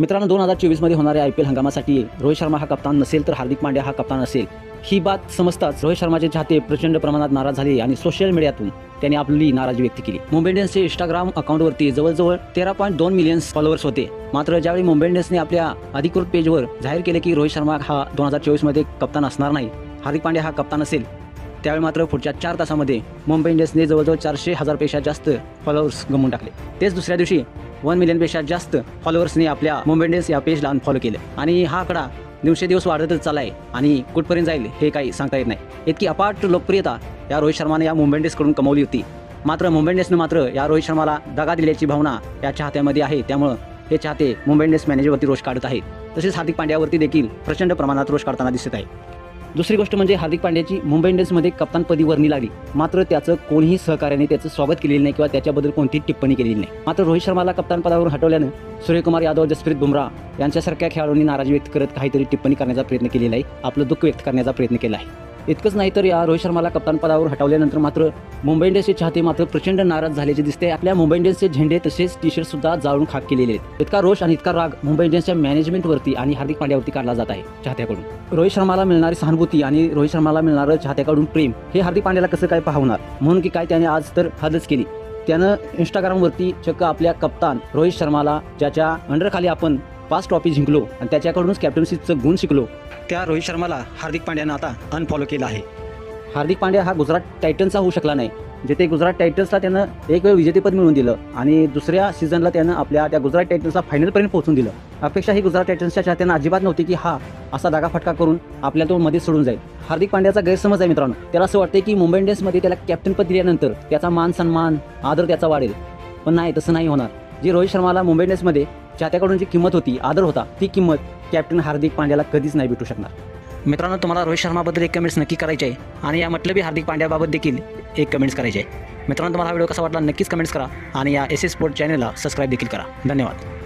मित्रांनो 2024 मध्ये होणाऱ्या IPL हंगामासाठी रोहित शर्मा हा कप्तान नसेल तर हार्दिक पांड्या हा कप्तान असेल ही बात समजताच रोहित शर्माचे चाहते प्रचंड प्रमाणात नाराज झाले आणि सोशल मीडियातून त्यांनी आपली नाराजी व्यक्त केली। मुंबई इंडियन्सचे इंस्टाग्राम अकाउंटवरती जवळजवळ 13.2 मिलियन फॉलोअर्स होते। मात्र ज्यावेळी मुंबई इंडियन्सने आपल्या अधिकृत पेजवर जाहीर केले की रोहित शर्मा हा 2024 मध्ये कप्तान असणार नाही, हार्दिक पांड्या हा कप्तान असेल, त्यावेळी मात्र पुढच्या 4 तासामध्ये मुंबई इंडियन्सने जवळजवळ 400,000 पेक्षा जास्त फॉलोअर्स गमावून टाकले। तेच दुसऱ्या दिवशी 1 मिलियनपेक्षा जास्त फॉलोअर्सनी आपल्या मुंबई इंडियन्स या पेजला अनफॉलो केलं आणि हा आकडा दिवसेदिवस वाढतच चालला आहे आणि कुठपर्यंत जाईल हे काही सांगता येत नाही। इतकी अपाट लोकप्रियता या रोहित शर्माने या मुंबई इंडियन्सकडून कमावली होती। मात्र मुंबई इंडियन्सने मात्र या रोहित शर्माला दगा दिल्याची भावना या चाहत्यामध्ये आहे, त्यामुळे हे चाहते मुंबई इंडियन्स मॅनेजरवरती रोष काढत आहेत। तसेच हार्दिक पांड्यावरती देखील प्रचंड प्रमाणात रोष काढताना दिसत आहे। दुसरी गोष्ट म्हणजे हार्दिक पांड्याची मुंबई इंडियन्समध्ये कप्तानपदी वर्णी लागली, मात्र त्याचं कोणीही सहकार्याने त्याचं स्वागत केलेलं नाही किंवा त्याच्याबद्दल कोणतीही टिप्पणी केलेली नाही। मात्र रोहित शर्माला कप्तानपदावरून हटवल्यानं सूर्यकुमार यादव, जसप्रीत बुमराह यांच्यासारख्या खेळाडूंनी नाराजी व्यक्त करत काहीतरी टिप्पणी करण्याचा प्रयत्न केलेला आहे, आपलं दुःख व्यक्त करण्याचा प्रयत्न केला आहे। इतकंच नाही तर या रोहित शर्माला कप्तानपदावर हटवल्यानंतर मात्र मुंबई इंडियन्सचे चाहते मात्र प्रचंड नाराज झाल्याचे दिसते। आपल्या मुंबई इंडियन्सचे झेंडे तसेच टी-शर्ट सुद्धा जाळून खाक केलेले आहेत। इतका रोष आणि इतका राग मुंबई इंडियन्सच्या मॅनेजमेंटवरती आणि हार्दिक पांड्यावरती काढला जात आहे चाहत्याकडून। रोहित शर्माला मिळणारी सहानुभूती आणि रोहित शर्माला मिळणारं चाहत्याकडून प्रेम हे हार्दिक पांड्याला कसं काय पाहणार, म्हणून की काय त्याने आज तर हदच केली। त्यानं इंस्टाग्रामवरती चक्क आपल्या कप्तान रोहित शर्माला, ज्याच्या अंडरखाली आपण 5 ट्रॉफी जिंकलो आणि त्याच्याकडूनच कॅप्टन्सीचं गुण शिकलो, त्या रोहित शर्माला हार्दिक पांड्यानं आता अनफॉलो केलं आहे। हार्दिक पांड्या हा गुजरात टायटन्सचा होऊ शकला नाही, जिथे गुजरात टायटन्सला त्यानं एक वेळ विजेतेपद मिळवून दिलं आणि दुसऱ्या सीझनला त्यानं आपल्या त्या गुजरात टायटन्सला फायनलपर्यंत पोहोचून दिलं। अपेक्षा ही गुजरात टायटन्सच्या चाहत्यांना अजिबात नव्हती की हा असा दागाफटका करून आपल्या तो मध्ये सोडून जाईल। हार्दिक पांड्याचा गैरसमज आहे मित्रांनो, त्याला असं वाटतं की मुंबई इंडियन्समध्ये त्याला कॅप्टनपद दिल्यानंतर त्याचा मान सन्मान आदर त्याचा वाढेल, पण नाही, तसं नाही होणार। जी रोहित शर्माला मुंबई इंडियन्समध्ये चाहत्याकडून जी किंमत होती, आदर होता, ती किंमत कॅप्टन हार्दिक पांड्याला कधीच नाही भेटू शकणार। मित्रांनो, तुम्हाला रोहित शर्माबद्दल एक कमेंट्स नक्की करायचे आहे आणि या मतलबी हार्दिक पांड्याबाबत देखील एक कमेंट्स करायचे आहे। मित्रांनो, तुम्हाला हा व्हिडिओ कसा वाटला नक्कीच कमेंट्स करा आणि या SS स्पोर्ट चॅनलला सबस्क्राईब देखील करा। धन्यवाद।